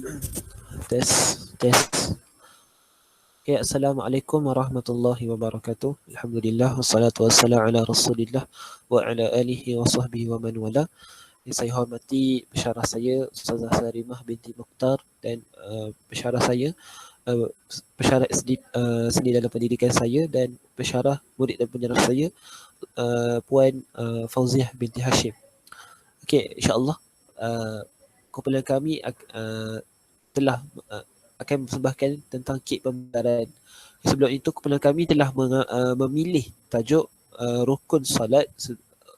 Tes, tes. Ya, Assalamualaikum warahmatullahi wabarakatuh. Alhamdulillah, wassalatu wassalamu ala rasulillah wa ala alihi wa sahbihi wa man wala. Yang saya hormati pensyarah saya, Ustazah Sarimah binti Mukhtar, dan pensyarah saya, uh, pensyarah seni dalam pendidikan saya, dan pensyarah murid dan penjarah saya, Puan Fauziah binti Hashim. Okey, insyaAllah kumpulan kami telah akan mempersembahkan tentang kek pembelajaran. Sebelum itu kumpulan kami telah memilih tajuk rukun salat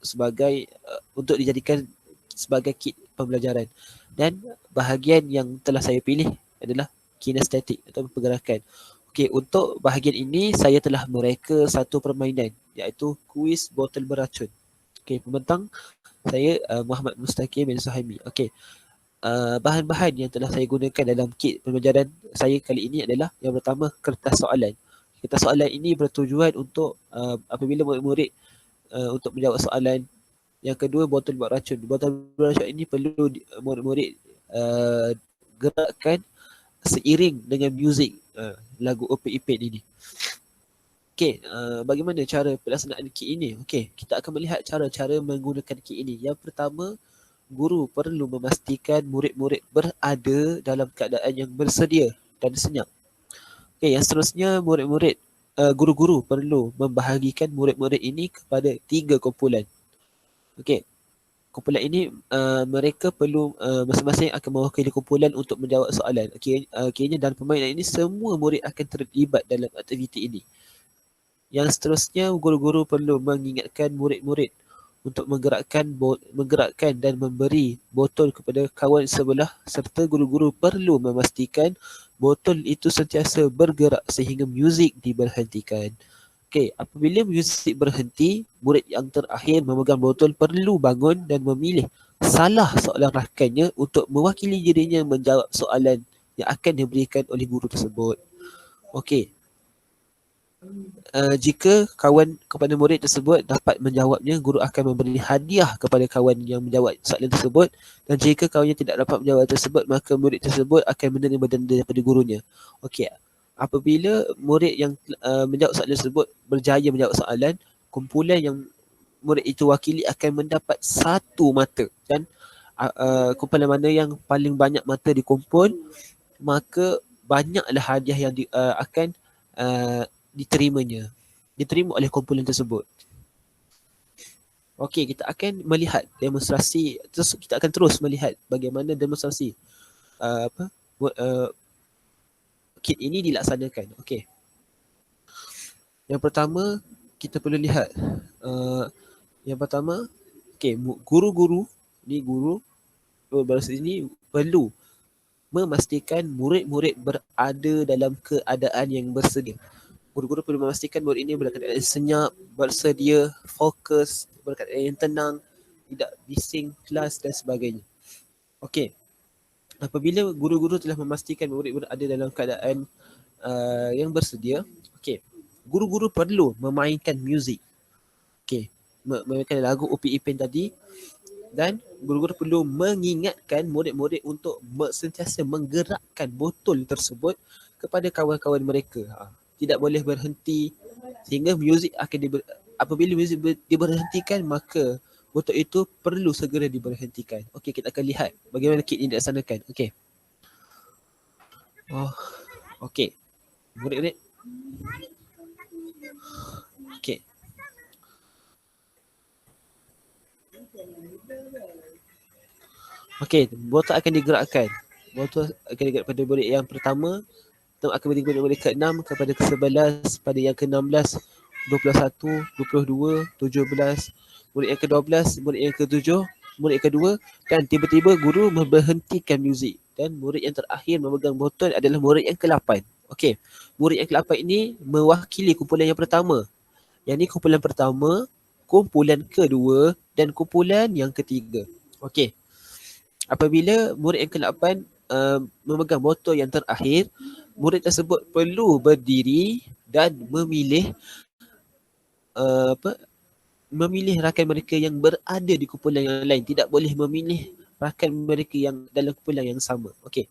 sebagai untuk dijadikan sebagai kit pembelajaran, dan bahagian yang telah saya pilih adalah kinestetik atau pergerakan. Okey, untuk bahagian ini saya telah mereka satu permainan iaitu kuis botol beracun. Okey, pembentang saya Muhammad Mustaqim bin Suhaimi. Okey, bahan-bahan yang telah saya gunakan dalam kit pembelajaran saya kali ini adalah yang pertama, kertas soalan. Kertas soalan ini bertujuan untuk apabila murid-murid untuk menjawab soalan. Yang kedua, botol beracun. Botol beracun ini perlu murid-murid gerakkan seiring dengan muzik lagu Opet Ipet ini. Okey, bagaimana cara pelaksanaan kit ini? Okey, kita akan melihat cara-cara menggunakan kit ini. Yang pertama, guru perlu memastikan murid-murid berada dalam keadaan yang bersedia dan senyap. Okey, yang seterusnya, guru-guru perlu membahagikan murid-murid ini kepada 3 kumpulan. Okey, kumpulan ini mereka perlu masing-masing akan mewakili kumpulan untuk menjawab soalan. Okey, kiranya dalam permainan ini semua murid akan terlibat dalam aktiviti ini. Yang seterusnya, guru-guru perlu mengingatkan murid-murid untuk menggerakkan dan memberi botol kepada kawan sebelah, serta guru-guru perlu memastikan botol itu sentiasa bergerak sehingga muzik diberhentikan. Okey, apabila muzik berhenti, murid yang terakhir memegang botol perlu bangun dan memilih salah soalan rakannya untuk mewakili dirinya menjawab soalan yang akan diberikan oleh guru tersebut. Okey, jika kawan kepada murid tersebut dapat menjawabnya, guru akan memberi hadiah kepada kawan yang menjawab soalan tersebut, dan jika kawannya tidak dapat menjawab tersebut, maka murid tersebut akan menerima denda daripada gurunya. Okey, apabila murid yang menjawab soalan tersebut berjaya menjawab soalan, kumpulan yang murid itu wakili akan mendapat 1 mata, dan kumpulan mana yang paling banyak mata dikumpul, maka banyaklah hadiah yang akan diterima oleh kumpulan tersebut. Okey, kita akan melihat demonstrasi, kita akan terus melihat bagaimana demonstrasi kit ini dilaksanakan. Okey, yang pertama kita perlu lihat yang pertama, okey, guru-guru bahasa ini perlu memastikan murid-murid berada dalam keadaan yang bersedia. Guru-guru perlu memastikan murid ini berkeadaan senyap, bersedia, fokus, berkeadaan yang tenang, tidak bising kelas dan sebagainya. Okey, apabila guru-guru telah memastikan murid berada dalam keadaan yang bersedia, okey, guru-guru perlu memainkan muzik. Okey, memainkan lagu Opet Ipin tadi, dan guru-guru perlu mengingatkan murid-murid untuk sentiasa menggerakkan botol tersebut kepada kawan-kawan mereka. Tidak boleh berhenti sehingga muzik akan apabila muzik diberhentikan, maka botol itu perlu segera diberhentikan. Okey, kita akan lihat bagaimana kit ini dilaksanakan. Okey. Okey. Murid-murid. Okey. Okey, botol akan digerakkan. Botol akan digerakkan pada murid yang pertama, akan beri kepada murid ke-6, kepada ke-11, pada yang ke-16, 21, 22, 17, murid yang ke-12, murid yang ke-7, murid yang kedua, dan tiba-tiba guru memberhentikan muzik, dan murid yang terakhir memegang botol adalah murid yang ke-8. Okey, murid yang ke-8 ini mewakili kumpulan yang pertama. Yang ini kumpulan pertama, kumpulan kedua dan kumpulan yang ketiga. Okey, apabila murid yang ke-8 memegang botol yang terakhir, murid tersebut perlu berdiri dan memilih memilih rakan mereka yang berada di kumpulan yang lain. Tidak boleh memilih rakan mereka yang dalam kumpulan yang sama. Okey,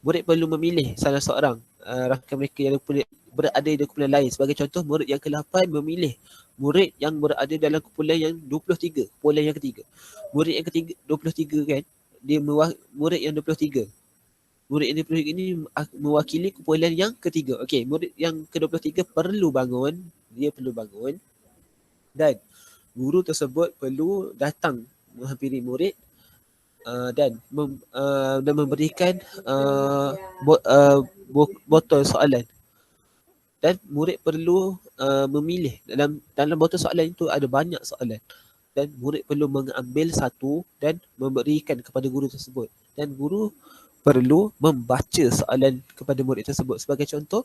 murid perlu memilih salah seorang rakan mereka yang berada di kumpulan lain. Sebagai contoh, murid yang ke-8 memilih murid yang berada dalam kumpulan yang 23, kumpulan yang ketiga. Murid yang ketiga 23 kan, dia murid yang 23. Murid yang 23 ini mewakili kumpulan yang ketiga. Okey, murid yang ke-23 perlu bangun, dia perlu bangun dan guru tersebut perlu datang menghampiri murid dan memberikan botol soalan, dan murid perlu memilih dalam botol soalan itu ada banyak soalan, dan murid perlu mengambil satu dan memberikan kepada guru tersebut, dan guru perlu membaca soalan kepada murid tersebut. Sebagai contoh,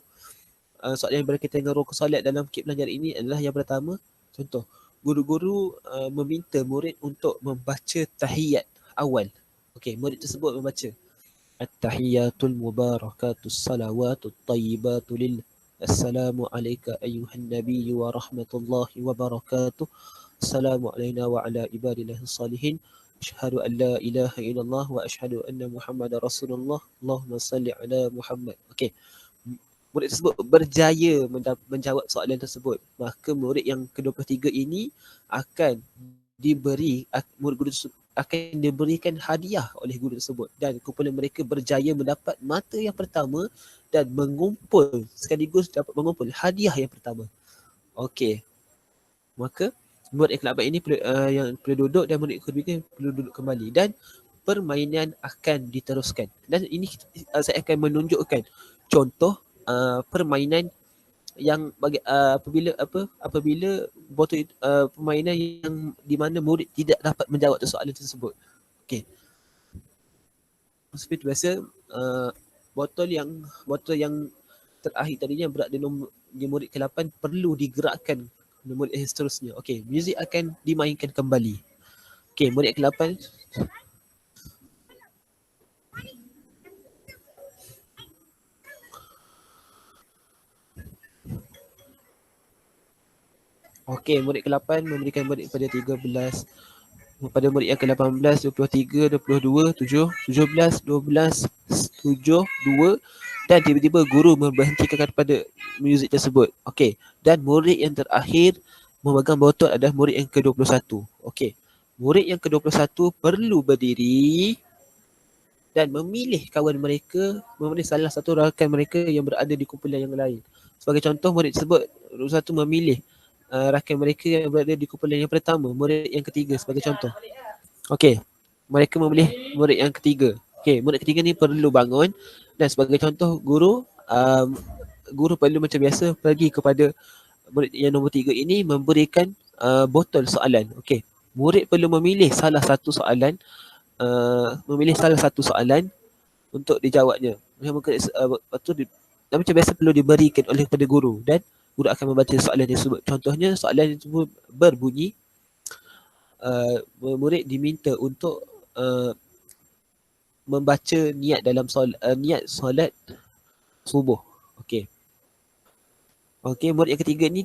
soalan yang berkaitan dengan rukun solat dalam kit belajar ini adalah yang pertama. Contoh, guru-guru meminta murid untuk membaca tahiyat awal. Okey, murid tersebut membaca At-tahiyatul mubarakatus salawatut tayyibatul lillah. Assalamu alayka ayyuhan nabiyyu wa rahmatullahi wa barakatuh. Assalamu alayna wa ala ibadillahis salihin. Asyhadu an la ilaha illallah wa asyhadu anna Muhammadar Rasulullah. Allahumma salli ala Muhammad. Okey. Murid tersebut berjaya menjawab soalan tersebut, maka murid yang ke-23 ini akan murid guru akan diberikan hadiah oleh guru tersebut, dan kumpulan mereka berjaya mendapat mata yang pertama dan sekaligus dapat mengumpul hadiah yang pertama. Okey. Maka murid yang ke-8 ini yang perlu duduk, dan murid ke-3 perlu duduk kembali, dan permainan akan diteruskan. Dan ini saya akan menunjukkan contoh permainan yang apabila botol permainan yang di mana murid tidak dapat menjawab soalan tersebut. Okey. Seperti biasa, botol yang terakhir tadinya berada di murid ke-8 perlu digerakkan di murid yang seterusnya. Okey, muzik akan dimainkan kembali. Okey, murid ke-8. Okey, murid ke-8 memberikan murid pada 13, pada murid yang ke-18, 23, 22, 7, 17, 12, 7, 2, dan tiba-tiba guru memberhentikan pada muzik tersebut. Okey, dan murid yang terakhir memegang botol adalah murid yang ke-21. Okey, murid yang ke-21 perlu berdiri dan memilih salah satu rakan mereka yang berada di kumpulan yang lain. Sebagai contoh, murid tersebut satu memilih rakan mereka yang berada di kumpulan yang pertama, murid yang ketiga sebagai contoh. Okey, mereka memilih murid yang ketiga. Okey, murid ketiga ni perlu bangun, dan sebagai contoh guru perlu macam biasa pergi kepada murid yang nombor 3 ini memberikan botol soalan. Okey, murid perlu memilih salah satu soalan untuk dijawabnya. Dan macam biasa perlu diberikan oleh kepada guru, dan guru akan membaca soalan tersebut. Contohnya, soalan tersebut berbunyi, murid diminta untuk membaca niat dalam niat solat subuh. Okey. Okey, murid yang ketiga ni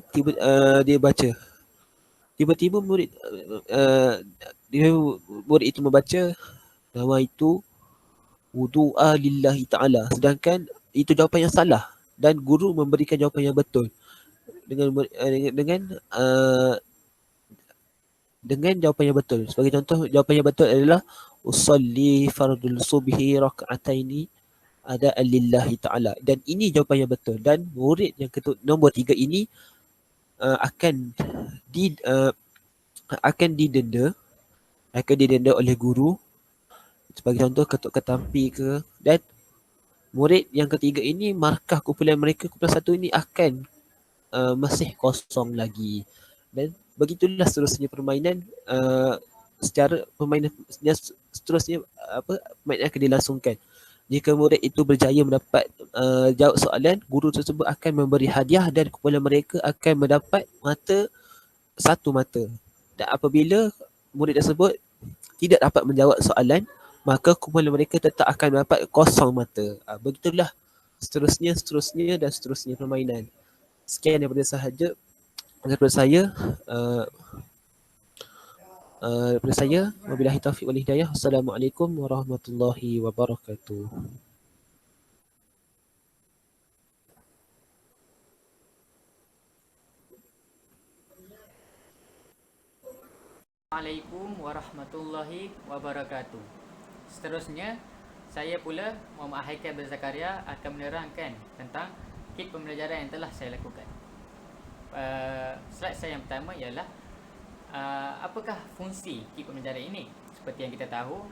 dia baca. Tiba-tiba murid itu membaca nama itu wudu'a lillahi ta'ala, sedangkan itu jawapan yang salah, dan guru memberikan jawapan yang betul dengan jawapan yang betul. Sebagai contoh, jawapan yang betul adalah usalli fardul subhi raka'ataini ada'an lillahi ta'ala, dan ini jawapan yang betul. Dan murid yang nombor 3 ini akan didenda oleh guru, sebagai contoh ketuk ketampi ke. Dan murid yang ketiga ini, markah kumpulan mereka, kumpulan satu ini akan masih kosong lagi. Dan begitulah seterusnya permainan seterusnya permainan akan dilangsungkan. Jika murid itu berjaya mendapat jawab soalan, guru tersebut akan memberi hadiah, dan kumpulan mereka akan mendapat satu mata. Dan apabila murid tersebut tidak dapat menjawab soalan, maka kumpulan mereka tetap akan mendapat kosong mata. Begitulah seterusnya permainan. Sekian daripada saya. Wabillahi taufiq wal hidayah. Assalamualaikum warahmatullahi wabarakatuh. Assalamualaikum warahmatullahi wabarakatuh. Seterusnya, saya pula Muhammad Haikal bin Zakaria akan menerangkan tentang kit pembelajaran yang telah saya lakukan. Slide saya yang pertama ialah apakah fungsi kit pembelajaran ini? Seperti yang kita tahu,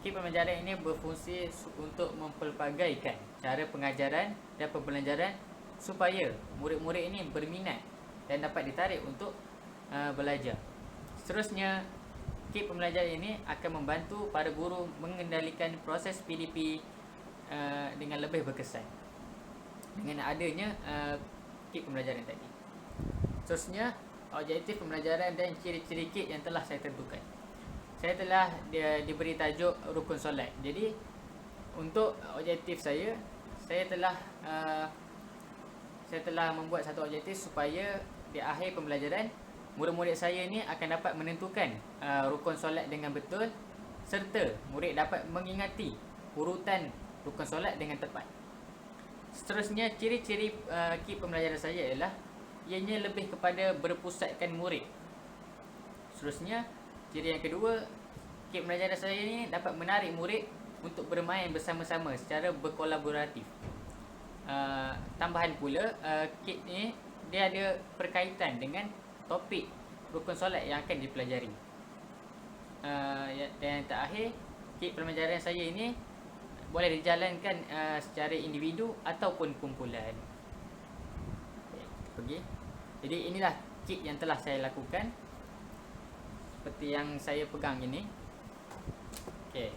kit pembelajaran ini berfungsi untuk mempelbagaikan cara pengajaran dan pembelajaran supaya murid-murid ini berminat dan dapat ditarik untuk belajar. Seterusnya, kit pembelajaran ini akan membantu para guru mengendalikan proses PDP dengan lebih berkesan dengan adanya kit pembelajaran tadi. Seterusnya, objektif pembelajaran dan ciri-ciri kit yang telah saya tentukan. Saya telah diberi tajuk rukun solat. Jadi, untuk objektif saya telah membuat satu objektif supaya di akhir pembelajaran murid-murid saya ni akan dapat menentukan rukun solat dengan betul, serta murid dapat mengingati urutan rukun solat dengan tepat. Seterusnya, ciri-ciri kit pembelajaran saya ialah ianya lebih kepada berpusatkan murid. Seterusnya, ciri yang kedua, kit pembelajaran saya ni dapat menarik murid untuk bermain bersama-sama secara berkolaboratif. Tambahan pula, kit ni dia ada berkaitan dengan topik rukun solat yang akan dipelajari. Dan yang terakhir, kit pembelajaran saya ini boleh dijalankan secara individu ataupun kumpulan. Okay. Jadi inilah kit yang telah saya lakukan, seperti yang saya pegang ini. Okay.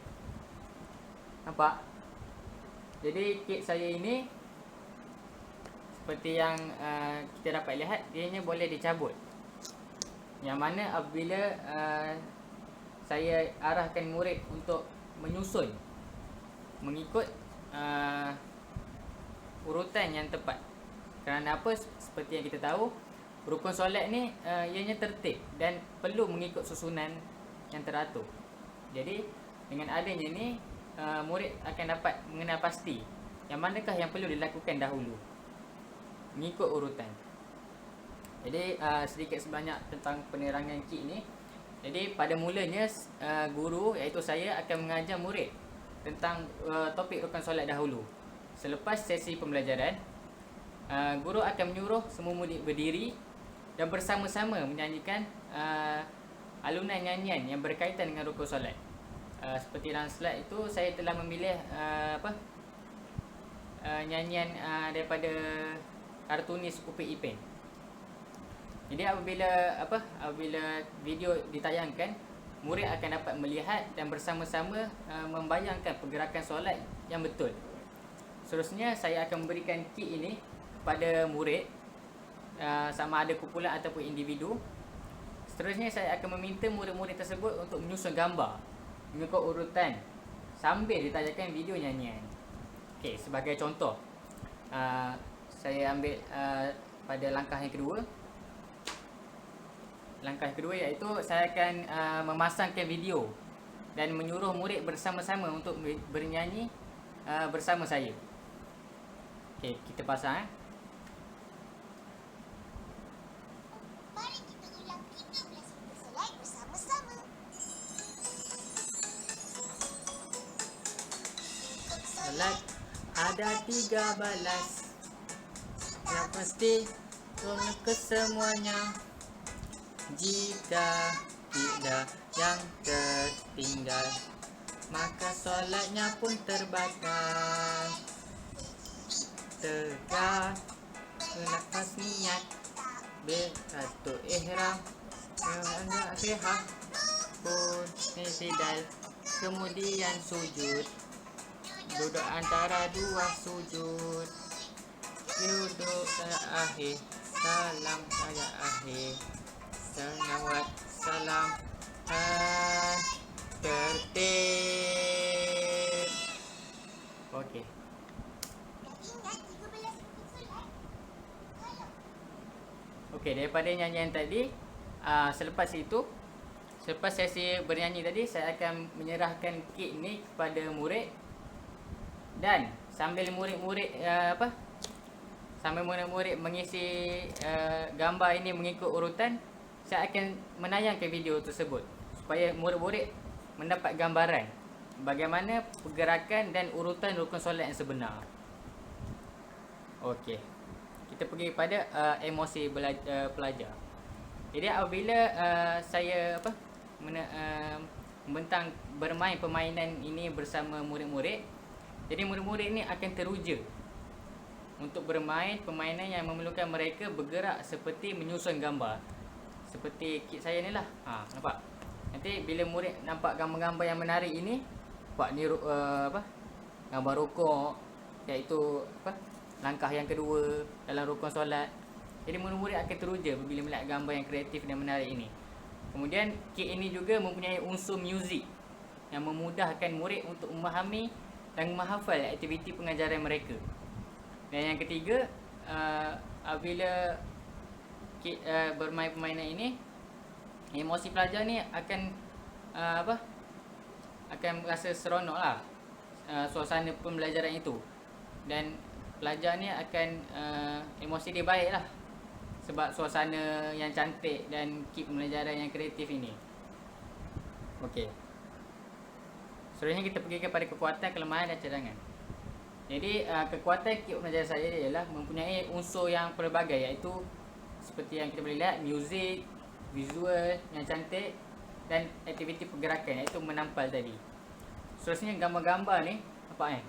Nampak? Jadi kit saya ini seperti yang kita dapat lihat, ianya boleh dicabut. Yang mana apabila saya arahkan murid untuk menyusun mengikut urutan yang tepat. Kerana apa? Seperti yang kita tahu, rukun solat ni ianya tertib dan perlu mengikut susunan yang teratur. Jadi dengan adanya ni, murid akan dapat mengenal pasti yang manakah yang perlu dilakukan dahulu mengikut urutan. Jadi sedikit sebanyak tentang penerangan kit ni. Jadi pada mulanya guru iaitu saya akan mengajar murid tentang topik rukun solat dahulu. Selepas sesi pembelajaran, guru akan menyuruh semua murid berdiri dan bersama-sama menyanyikan alunan nyanyian yang berkaitan dengan rukun solat. Seperti dalam slide itu, saya telah memilih nyanyian daripada kartunis Upin Ipin. Jadi apabila video ditayangkan, murid akan dapat melihat dan bersama-sama membayangkan pergerakan solat yang betul. Seterusnya, saya akan memberikan kit ini kepada murid, sama ada kumpulan ataupun individu. Seterusnya, saya akan meminta murid-murid tersebut untuk menyusun gambar mengikut urutan sambil ditayangkan video nyanyian. Okey, sebagai contoh, saya ambil pada langkah yang kedua. Langkah kedua iaitu saya akan memasangkan video dan menyuruh murid bersama-sama untuk bernyanyi bersama saya. Okey, kita pasang. Mari kita ulang 13 rukun solat bersama-sama. Rukun Solat ada 13, yang pasti tolong kesemuanya. Jika tidak yang tertinggal, maka solatnya pun terbatal. Tegak, lepas niat, berkatu ihram, Al-Fatihah pun nitidal, kemudian sujud, duduk antara dua sujud, duduk terakhir, salam saya akhir, salawat salam tertib. Okey. Dah ingat 13 rukun solat? Kalau Okey, daripada nyanyian tadi, selepas sesi bernyanyi tadi, saya akan menyerahkan kit ni kepada murid. Dan sambil murid-murid mengisi gambar ini mengikut urutan, saya akan menayangkan video tersebut supaya murid-murid mendapat gambaran bagaimana pergerakan dan urutan rukun solat yang sebenar. Okey. Kita pergi pada emosi pelajar. Jadi apabila saya membentang bermain permainan ini bersama murid-murid, jadi murid-murid ini akan teruja untuk bermain permainan yang memerlukan mereka bergerak seperti menyusun gambar. Seperti kit saya ni lah. Nampak? Nanti bila murid nampak gambar-gambar yang menarik ini, nampak ni gambar rukuk, iaitu langkah yang kedua dalam rukun solat. Jadi murid-murid akan teruja bila melihat gambar yang kreatif dan menarik ini. Kemudian kit ini juga mempunyai unsur muzik yang memudahkan murid untuk memahami dan menghafal aktiviti pengajaran mereka. Dan yang ketiga, apabila kit bermain permainan ini, emosi pelajar ni akan akan rasa seronok lah suasana pembelajaran itu. Dan pelajar ni akan emosi dia baik lah sebab suasana yang cantik dan kit pembelajaran yang kreatif ini. Okey. Seterusnya kita pergi kepada kekuatan, kelemahan dan cadangan. Jadi kekuatan kit pembelajaran saya ialah mempunyai unsur yang pelbagai, iaitu seperti yang kita boleh lihat, muzik, visual yang cantik dan aktiviti pergerakan, iaitu menampal tadi. Seterusnya gambar-gambar ni, nampak kan?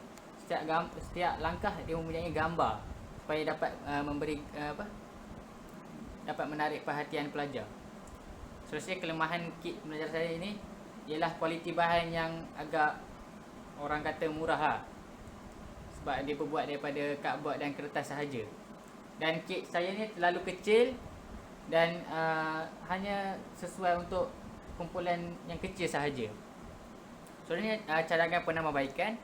Setiap langkah dia mempunyai gambar supaya dapat memberi dapat menarik perhatian pelajar. Seterusnya kelemahan kit pembelajaran saya ini ialah kualiti bahan yang agak orang kata murah lah, sebab dia berbuat daripada cardboard dan kertas sahaja. Dan kit saya ni terlalu kecil dan hanya sesuai untuk kumpulan yang kecil sahaja. Sebenarnya cadangan penambahbaikan,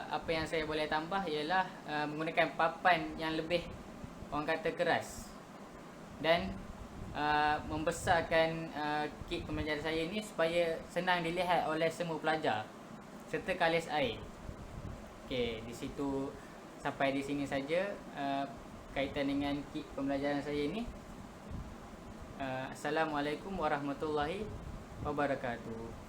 apa yang saya boleh tambah ialah menggunakan papan yang lebih orang kata keras dan membesarkan kit pembelajaran saya ini supaya senang dilihat oleh semua pelajar, serta kalis air. Okey, di situ sampai di sini saja kaitan dengan kit pembelajaran saya ini. Assalamualaikum warahmatullahi wabarakatuh.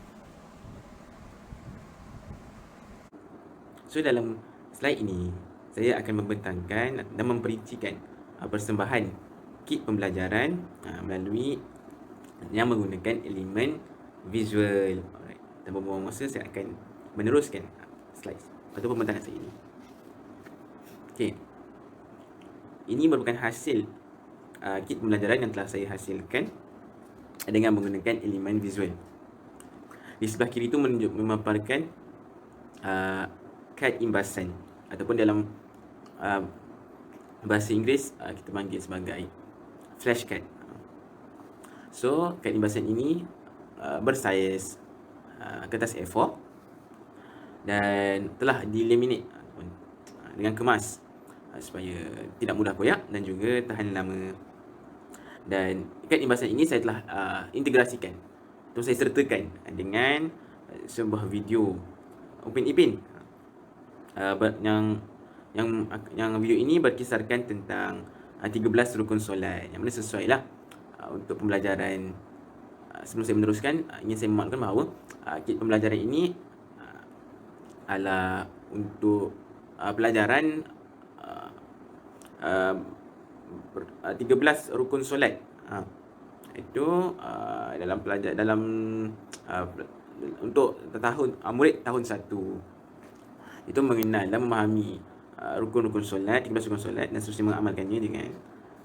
So dalam slide ini saya akan membentangkan dan memperincikan persembahan kit pembelajaran melalui yang menggunakan elemen visual. Alright. Tanpa buang masa, saya akan meneruskan slide atau pembentangan saya ini. Okey. Ini merupakan hasil kit pembelajaran yang telah saya hasilkan dengan menggunakan elemen visual. Di sebelah kiri itu memaparkan kad imbasan ataupun dalam bahasa Inggeris kita panggil sebagai flashcard. So kad imbasan ini bersaiz kertas A4 dan telah dilaminate dengan kemas supaya tidak mudah koyak dan juga tahan lama. Dan kad imbasan ini saya telah integrasikan atau saya sertakan dengan sebuah video Upin Ipin yang video ini berkisarkan tentang 13 rukun solat, yang mana sesuai lah untuk pembelajaran. Sebelum saya meneruskan, ingin saya memaklumkan bahawa kit pembelajaran ini adalah untuk pelajaran 13 rukun solat. Itu dalam untuk murid tahun 1. Itu mengenal dan memahami rukun-rukun solat, 13 rukun solat, dan seterusnya mengamalkannya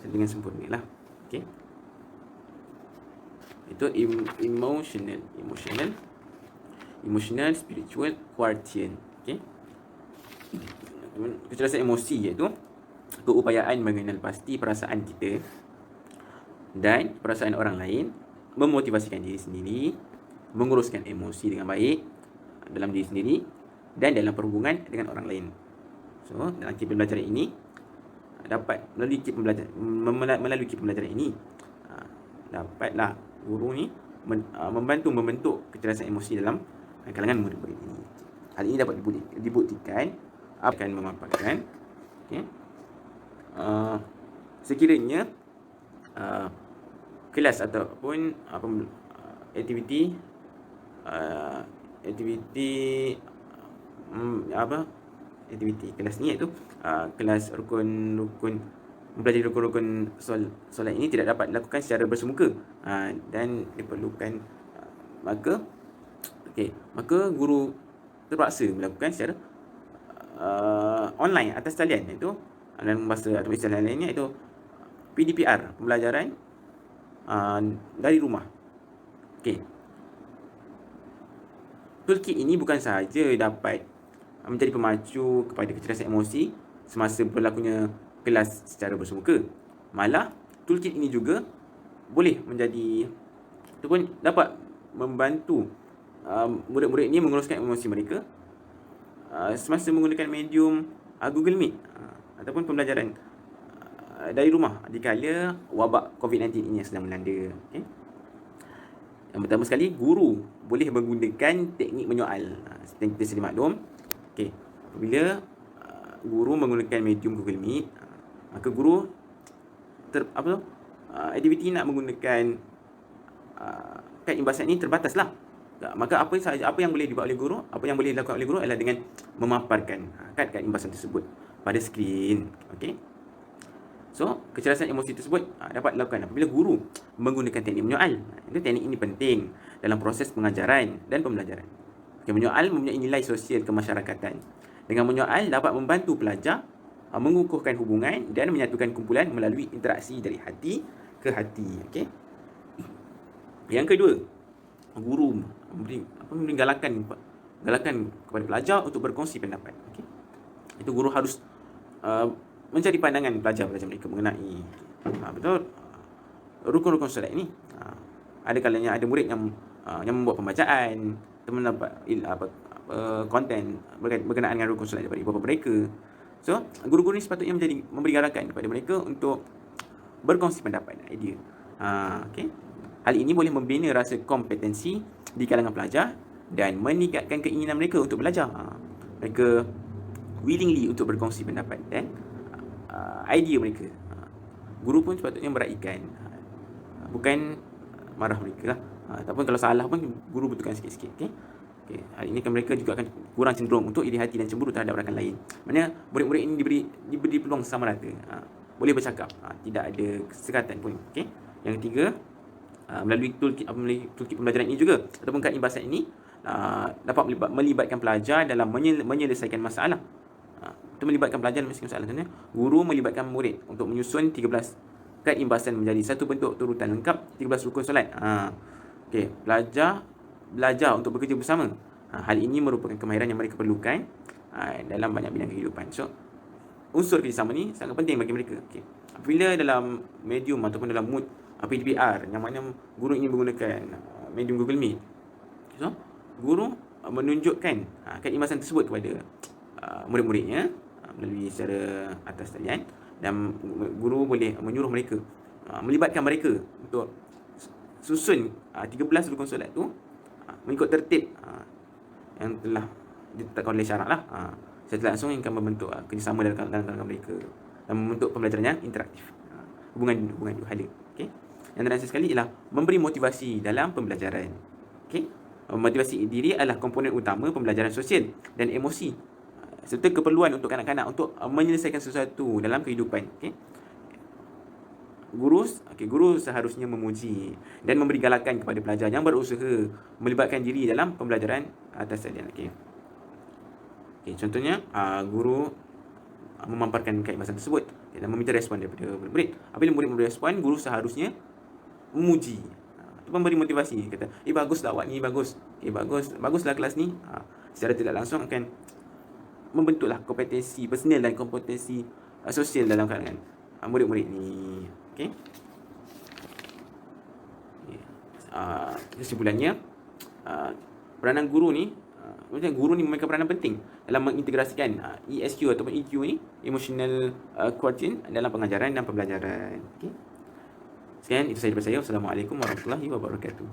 dengan sempurna lah. Okey. Itu emotional spiritual quotient. Okey. Kecerdasan emosi iaitu keupayaan mengenal pasti perasaan kita dan perasaan orang lain, memotivasikan diri sendiri, menguruskan emosi dengan baik dalam diri sendiri dan dalam perhubungan dengan orang lain. So, dalam kit pembelajaran ini dapat melalui kit pembelajaran ini dapatlah guru ni membantu membentuk kecerdasan emosi dalam kalangan murid-murid ini. Hal ini dapat dibuktikan akan memaparkan sekiranya kelas ataupun aktiviti kelas ni, iaitu kelas rukun mempelajari rukun-rukun solat ini tidak dapat dilakukan secara bersemuka, dan diperlukan maka guru terpaksa melakukan secara online atas talian, iaitu dalam bahasa atau istilah lainnya iaitu PDPR, pembelajaran dari rumah. Okey. Toolkit ini bukan sahaja dapat menjadi pemacu kepada kecerdasan emosi semasa berlakunya kelas secara bersemuka. Malah, toolkit ini juga boleh menjadi ataupun dapat membantu murid-murid ini menguruskan emosi mereka semasa menggunakan medium Google Meet ataupun pembelajaran dari rumah dikala wabak COVID-19 ini yang sedang melanda. Okay? Yang pertama sekali, guru boleh menggunakan teknik menyoal. Seperti kita sedia maklum, okay, apabila guru menggunakan medium Google Meet, maka guru aktiviti nak menggunakan kad imbasan ini terbataslah. Maka apa yang boleh dibuat oleh guru, apa yang boleh dilakukan oleh guru adalah dengan memaparkan kad imbasan tersebut pada skrin. Okey. So, kecerdasan emosi tersebut dapat dilakukan apabila guru menggunakan teknik menyoal. Itu teknik ini penting dalam proses pengajaran dan pembelajaran. Okay, menyoal mempunyai nilai sosial kemasyarakatan. Dengan menyoal dapat membantu pelajar mengukuhkan hubungan dan menyatukan kumpulan melalui interaksi dari hati ke hati. Okey. Yang kedua, guru memberi galakan kepada pelajar untuk berkongsi pendapat. Okey. Itu guru harus mencari pandangan pelajar mereka mengenai rukun-rukun solat ini. Ada kalanya ada murid yang membuat pembacaan, teman dapat konten berkenaan dengan rukun solat daripada ibu bapa mereka. So, guru-guru ni sepatutnya memberi galakan kepada mereka untuk berkongsi pendapat, idea. Okay. Hal ini boleh membina rasa kompetensi di kalangan pelajar dan meningkatkan keinginan mereka untuk belajar. Mereka willingly untuk berkongsi pendapat dan idea mereka. Guru pun sepatutnya meraihkan, bukan marah mereka lah. Ataupun kalau salah pun guru betulkan sikit-sikit. Okay. Hal ini kan mereka juga akan kurang cenderung untuk iri hati dan cemburu terhadap rakan lain. Maksudnya murid-murid ini diberi peluang sama rata. Boleh bercakap, tidak ada kesekatan pun. Okay. Yang ketiga, melalui toolkit pembelajaran ini juga ataupun kad imbasan ini dapat melibatkan pelajar dalam menyelesaikan masalah. Itu melibatkan pelajar dalam menyelesaikan masalah. Contohnya, guru melibatkan murid untuk menyusun 13 kad imbasan menjadi satu bentuk turutan lengkap 13 rukun solat. Okey, pelajar belajar untuk bekerja bersama. Hal ini merupakan kemahiran yang mereka perlukan dalam banyak bidang kehidupan. So, unsur kerjasama ni sangat penting bagi mereka. Okey. Apabila dalam medium ataupun dalam mood PDPR yang mana guru ini menggunakan medium Google Meet, so guru menunjukkan kad imbasan tersebut kepada murid-muridnya melalui secara atas talian, dan guru boleh menyuruh mereka melibatkan mereka untuk susun 13 rukun solat tu mengikut tertib yang telah ditetapkan oleh syarak lah. Secara langsung yang akan membentuk kerjasama dalam kalangan mereka dan membentuk pembelajaran yang interaktif, hubungan dua hala. Okay. Yang terakhir sekali ialah memberi motivasi dalam pembelajaran. Okay. Motivasi diri adalah komponen utama pembelajaran sosial dan emosi serta keperluan untuk kanak-kanak untuk menyelesaikan sesuatu dalam kehidupan. Okay. Guru seharusnya memuji dan memberi galakan kepada pelajar yang berusaha melibatkan diri dalam pembelajaran atas talian. Okay, contohnya guru memaparkan kad imbasan tersebut dan meminta respon daripada murid. Apabila murid merespon, guru seharusnya memuji, memberi motivasi, kata, baguslah awak ni, bagus. Baguslah kelas ni. Secara tidak langsung akan membentuklah kompetensi personal dan kompetensi sosial dalam kalangan murid-murid ni. Okey. Kesimpulannya, peranan guru ni, guru ni memainkan peranan penting dalam mengintegrasikan ESQ ataupun EQ ni, emotional quotient, dalam pengajaran dan pembelajaran. Okey. Sekian, itu sahaja daripada saya. Wassalamualaikum warahmatullahi wabarakatuh.